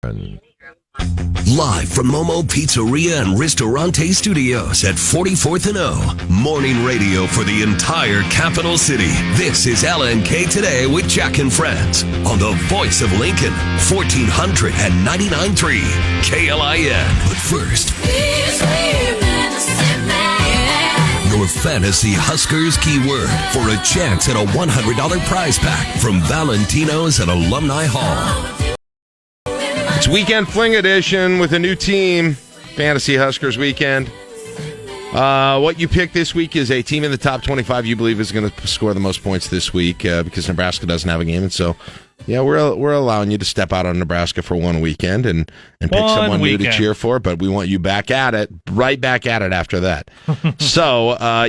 Live from Momo Pizzeria and Ristorante Studios at 44th and O. Morning radio for the entire capital city. This is LNK Today with Jack and Friends on the voice of Lincoln, 1499.3 KLIN. But first, your fantasy Huskers keyword for a chance at a $100 prize pack from Valentino's at Alumni Hall. It's Weekend Fling Edition with a new team, Fantasy Huskers Weekend. What you picked this week is a team in the top 25 you believe is going to score the most points this week because Nebraska doesn't have a game. And so, yeah, we're allowing you to step out on Nebraska for one weekend and pick someone new to cheer for, but we want you back at it, right back at it after that.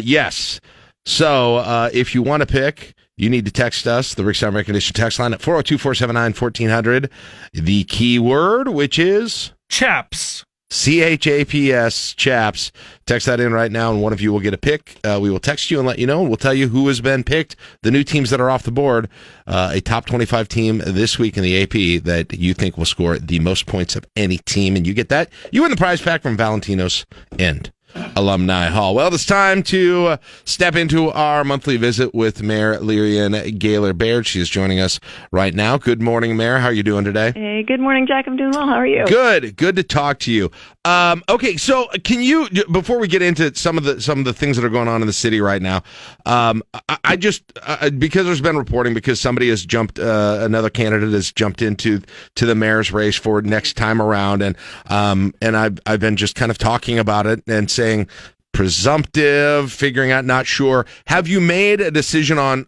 Yes. So if you want to pick, you need to text us, the Rick Sound Recognition text line at 402-479-1400. The keyword, which is Chaps. CHAPS, Chaps. Text that in right now, and one of you will get a pick. We will text you and let you know, and we'll tell you who has been picked, the new teams that are off the board, a top 25 team this week in the AP that you think will score the most points of any team, and you get that. You win the prize pack from Valentino's and Alumni Hall. Well, it's time to step into our monthly visit with Mayor Leirion Gaylor Baird. She is joining us right now. Good morning, Mayor. How are you doing today? Hey, good morning, Jack. I'm doing well. How are you? Good to talk to you. Okay, so can you, before we get into some of the things that are going on in the city right now, I just because there's been reporting, because somebody has jumped, another candidate has jumped into the mayor's race for next time around, and I've been just kind of talking about it and saying presumptive, figuring out, not sure. Have you made a decision on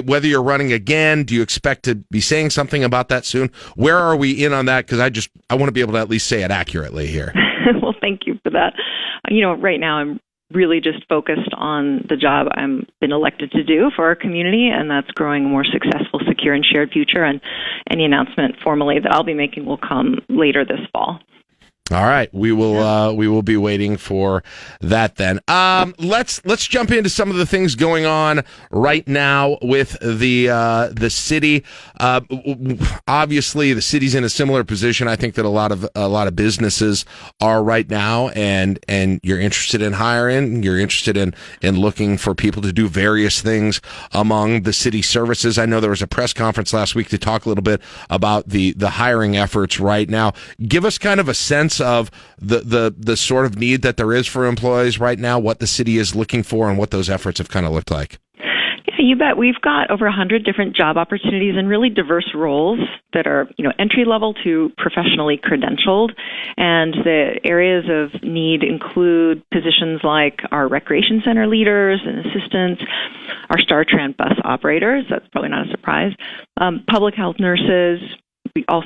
whether you're running again? Do you expect to be saying something about that soon? Where are we in on that? Because I want to be able to at least say it accurately here. Well, thank you for that. Right now I'm really just focused on the job I'm been elected to do for our community, and that's growing a more successful, secure, and shared future. And any announcement formally that I'll be making will come later this fall. All right, we will be waiting for that then. Let's jump into some of the things going on right now with the city. Obviously, the city's in a similar position. I think that a lot of businesses are right now, and you're interested in hiring. You're interested in looking for people to do various things among the city services. I know there was a press conference last week to talk a little bit about the hiring efforts right now. Give us kind of a sense of the sort of need that there is for employees right now, what the city is looking for, and what those efforts have kind of looked like. Yeah, you bet. We've got over 100 different job opportunities and really diverse roles that are, entry level to professionally credentialed. And the areas of need include positions like our recreation center leaders and assistants, our Star Tran bus operators. That's probably not a surprise. Public health nurses.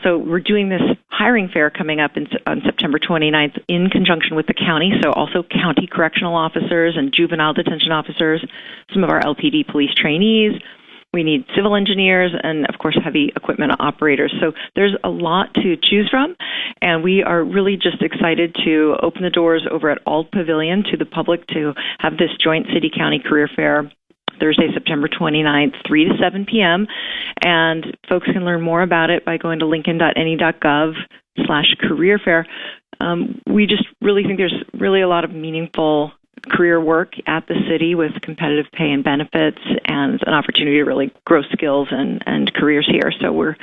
We're doing this hiring fair coming up on September 29th in conjunction with the county, so also county correctional officers and juvenile detention officers, some of our LPD police trainees. We need civil engineers and, of course, heavy equipment operators. So there's a lot to choose from, and we are really just excited to open the doors over at Ald Pavilion to the public to have this joint city-county career fair Thursday, September 29th, 3 to 7 p.m., and folks can learn more about it by going to lincoln.ne.gov/career fair. We just really think there's really a lot of meaningful career work at the city with competitive pay and benefits and an opportunity to really grow skills and careers here. So we're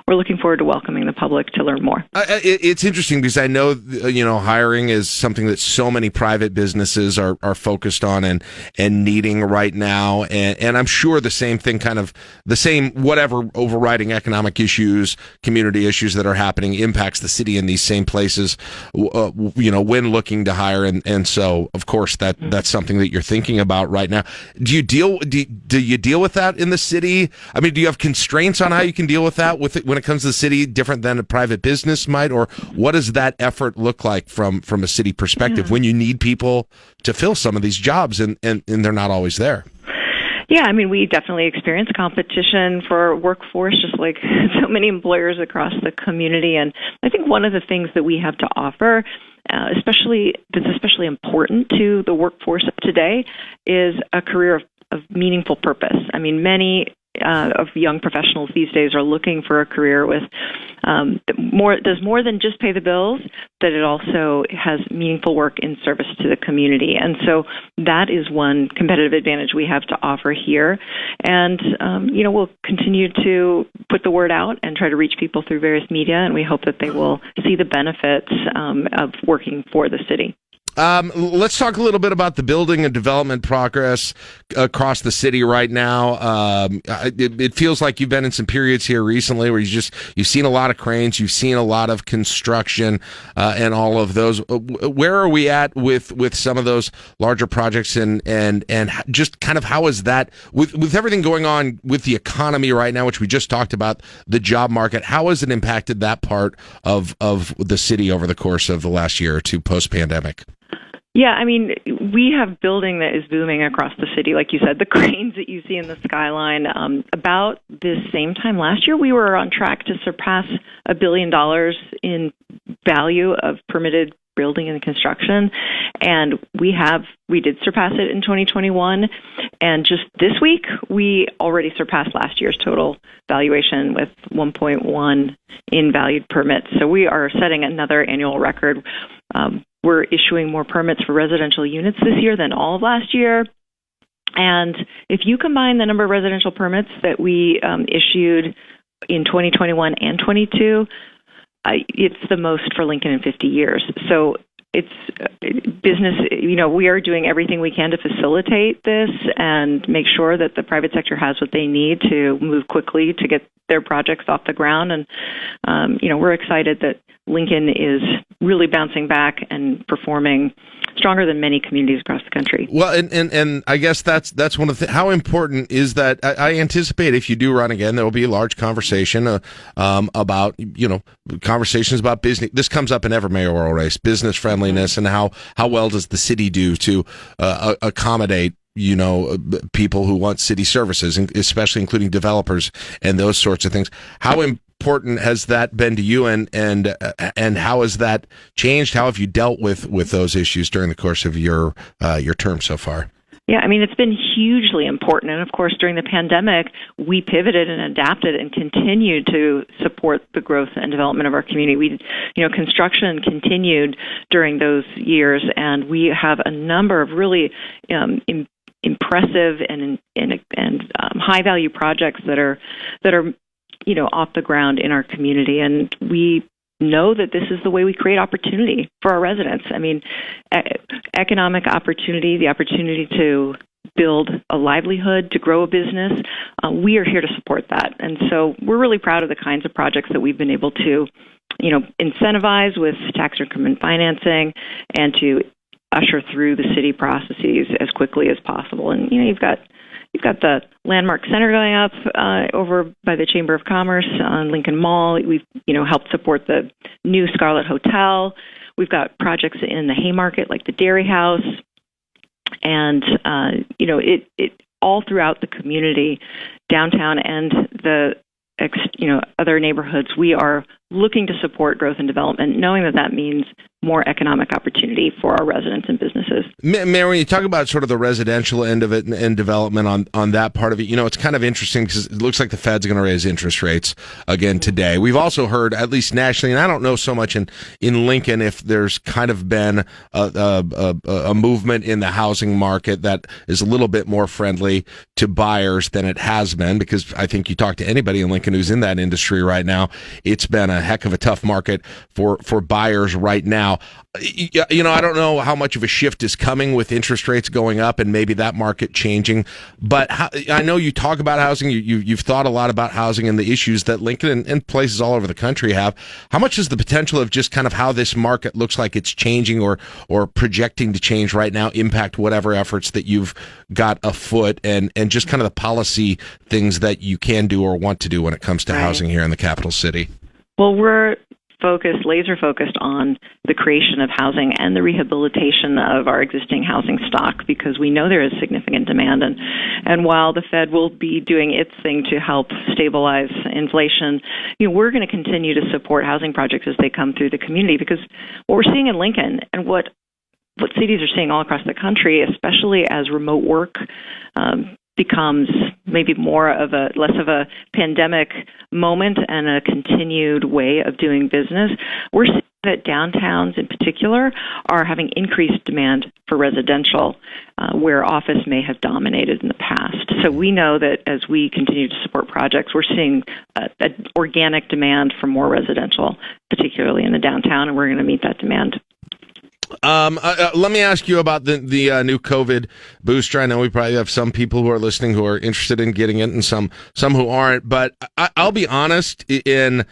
looking forward to welcoming the public to learn more. It's interesting because I know, hiring is something that so many private businesses are focused on and needing right now. And I'm sure the same thing, whatever overriding economic issues, community issues that are happening impacts the city in these same places, when looking to hire. And so, of course, that's something that you're thinking about right now. Do you deal with that in the city? I mean, do you have constraints on how you can deal with that when it comes to the city, different than a private business might? Or what does that effort look like from a city perspective when you need people to fill some of these jobs and they're not always there? Yeah, I mean, we definitely experience competition for workforce, just like so many employers across the community. And I think one of the things that we have to offer, that's especially important to the workforce of today, is a career of meaningful purpose. I mean, many of young professionals these days are looking for a career with does more than just pay the bills, that it also has meaningful work in service to the community. And so that is one competitive advantage we have to offer here. And, we'll continue to put the word out and try to reach people through various media, and we hope that they will see the benefits of working for the city. Let's talk a little bit about the building and development progress across the city right now. It feels like you've been in some periods here recently where you've seen a lot of cranes, you've seen a lot of construction, and all of those. Where are we at with some of those larger projects, and just kind of how is that with everything going on with the economy right now, which we just talked about, the job market? How has it impacted that part of the city over the course of the last year or two post-pandemic? Yeah, I mean, we have building that is booming across the city. Like you said, the cranes that you see in the skyline. About this same time last year, we were on track to surpass $1 billion in value of permitted building and construction. And we did surpass it in 2021. And just this week, we already surpassed last year's total valuation with 1.1 in valued permits. So we are setting another annual record. We're issuing more permits for residential units this year than all of last year. And if you combine the number of residential permits that we issued in 2021 and 22, it's the most for Lincoln in 50 years. So it's business, we are doing everything we can to facilitate this and make sure that the private sector has what they need to move quickly to get their projects off the ground. And, we're excited that Lincoln is really bouncing back and performing stronger than many communities across the country. Well, and I guess that's one of the how important is that? I anticipate if you do run again, there will be a large conversation about conversations about business. This comes up in every mayoral race, business friendliness, and how well does the city do to accommodate people who want city services, especially including developers and those sorts of things. How important has that been to you, and how has that changed? How have you dealt with those issues during the course of your term so far? Yeah, I mean, it's been hugely important. And of course, during the pandemic, we pivoted and adapted and continued to support the growth and development of our community. Construction continued during those years, and we have a number of really impressive and high value projects that are off the ground in our community, and we know that this is the way we create opportunity for our residents. I mean, economic opportunity, the opportunity to build a livelihood, to grow a business, we are here to support that. And so we're really proud of the kinds of projects that we've been able to, incentivize with tax increment financing and to usher through the city processes as quickly as possible. And, you've got the Landmark Center going up over by the Chamber of Commerce on Lincoln Mall. We've, helped support the new Scarlet Hotel. We've got projects in the Haymarket like the Dairy House. And, it all throughout the community, downtown and the, other neighborhoods, we are looking to support growth and development, knowing that means more economic opportunity for our residents and businesses. Mayor, when you talk about sort of the residential end of it and development on that part of it, it's kind of interesting because it looks like the Fed's going to raise interest rates again today. We've also heard, at least nationally, and I don't know so much in Lincoln, if there's kind of been a movement in the housing market that is a little bit more friendly to buyers than it has been, because I think you talk to anybody in Lincoln who's in that industry right now, it's been a heck of a tough market for buyers right now. I don't know how much of a shift is coming with interest rates going up and maybe that market changing, but I know you talk about housing. You've thought a lot about housing and the issues that Lincoln and places all over the country have. How much is the potential of just kind of how this market looks like it's changing or projecting to change right now impact whatever efforts that you've got afoot and just kind of the policy things that you can do or want to do when it comes to housing here in the capital city? Well, we're laser focused on the creation of housing and the rehabilitation of our existing housing stock, because we know there is significant demand. And while the Fed will be doing its thing to help stabilize inflation, we're going to continue to support housing projects as they come through the community, because what we're seeing in Lincoln and what cities are seeing all across the country, especially as remote work becomes maybe less of a pandemic moment and a continued way of doing business, we're seeing that downtowns in particular are having increased demand for residential, where office may have dominated in the past. So we know that as we continue to support projects, we're seeing an organic demand for more residential, particularly in the downtown, and we're going to meet that demand. Let me ask you about the new COVID booster. I know we probably have some people who are listening who are interested in getting it and some who aren't, but I'll be honest, it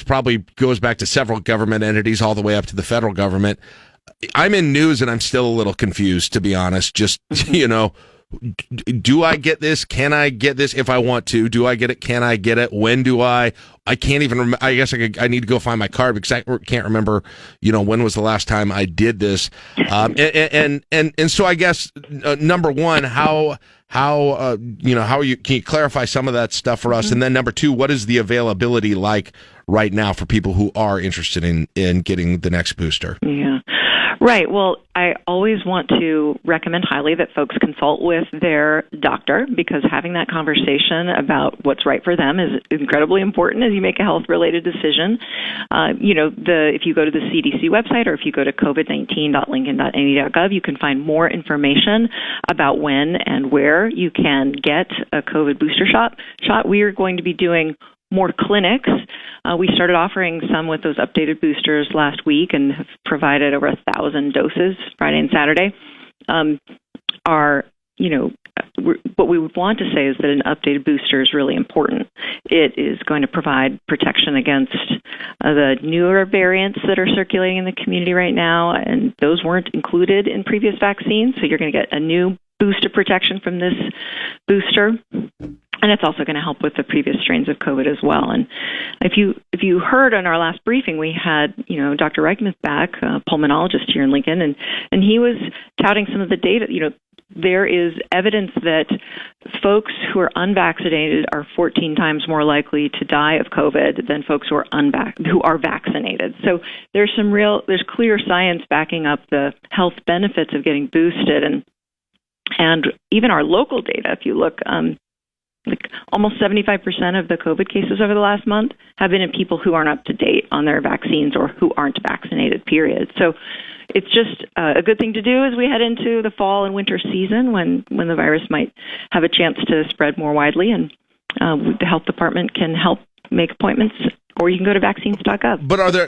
probably goes back to several government entities all the way up to the federal government. I'm in news and I'm still a little confused, to be honest. Just, do I get this? Can I get this if I want to? Do I get it? Can I get it? When do I? I can't even remember. I guess I need to go find my card because I can't remember, when was the last time I did this. And so I guess, number one, can you clarify some of that stuff for us? Mm-hmm. And then number two, what is the availability like right now for people who are interested in getting the next booster? Yeah. Right. Well, I always want to recommend highly that folks consult with their doctor, because having that conversation about what's right for them is incredibly important as you make a health-related decision. If you go to the CDC website or if you go to covid19.lincoln.ne.gov, you can find more information about when and where you can get a COVID booster shot. We are going to be doing more clinics. We started offering some with those updated boosters last week and have provided over 1,000 doses Friday and Saturday. What we would want to say is that an updated booster is really important. It is going to provide protection against the newer variants that are circulating in the community right now, and those weren't included in previous vaccines, so you're going to get a new boost of protection from this booster. And it's also going to help with the previous strains of COVID as well. And if you heard on our last briefing, we had Dr. Reichmuth back, a pulmonologist here in Lincoln, and he was touting some of the data. There is evidence that folks who are unvaccinated are 14 times more likely to die of COVID than folks who are vaccinated. So there's clear science backing up the health benefits of getting boosted, and even our local data. If you look. Almost 75% of the COVID cases over the last month have been in people who aren't up to date on their vaccines or who aren't vaccinated, period. So it's just a good thing to do as we head into the fall and winter season when the virus might have a chance to spread more widely. And the health department can help make appointments, or you can go to vaccines.gov. But are there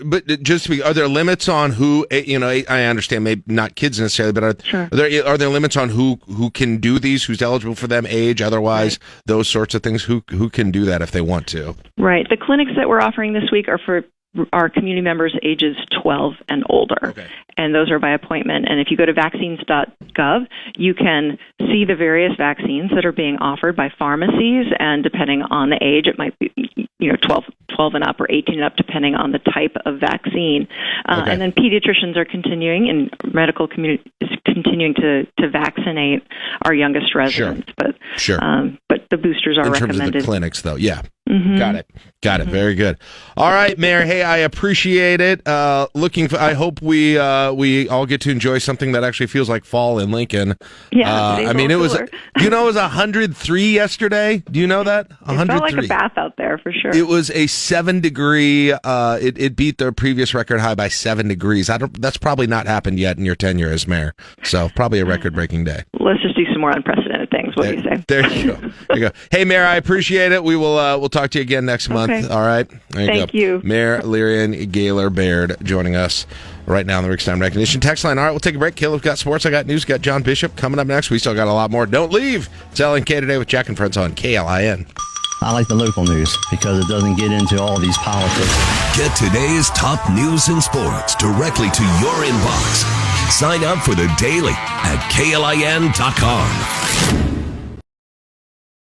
limits on who, I understand maybe not kids necessarily, but are there limits on who can do these, who's eligible for them, age, otherwise, right, those sorts of things? Who can do that if they want to? Right. The clinics that we're offering this week are for our community members ages 12 and older. Okay. And those are by appointment. And if you go to vaccines.gov, you can see the various vaccines that are being offered by pharmacies. And depending on the age, it might be 12 and up or 18 and up, depending on the type of vaccine. Okay. And then pediatricians are continuing, and medical community is continuing to vaccinate our youngest residents. Sure. But the boosters are recommended. In terms of the clinics, though, yeah. Mm-hmm. Got it. Mm-hmm. Very good. All right, Mayor. Hey, I appreciate it. I hope we all get to enjoy something that actually feels like fall in Lincoln. Yeah. It was 103 yesterday. Do you know that? 103. It felt like a bath out there for sure. It was a 7-degree. It beat the previous record high by 7 degrees. That's probably not happened yet in your tenure as mayor. So probably a record-breaking day. Let's just do some more unprecedented things. What do you say? There you go. Hey, Mayor, I appreciate it. We'll talk to you again next month. All right. Thank you. Mayor Leirion Gaylor Baird joining us right now on the Rick Stein Recognition Text Line. All right, we'll take a break. Caleb's got sports. I got news. Got John Bishop coming up next. We still got a lot more. Don't leave. It's LNK Today with Jack and Friends on KLIN. I like the local news because it doesn't get into all these politics. Get today's top news and sports directly to your inbox. Sign up for the Daily at KLIN.com.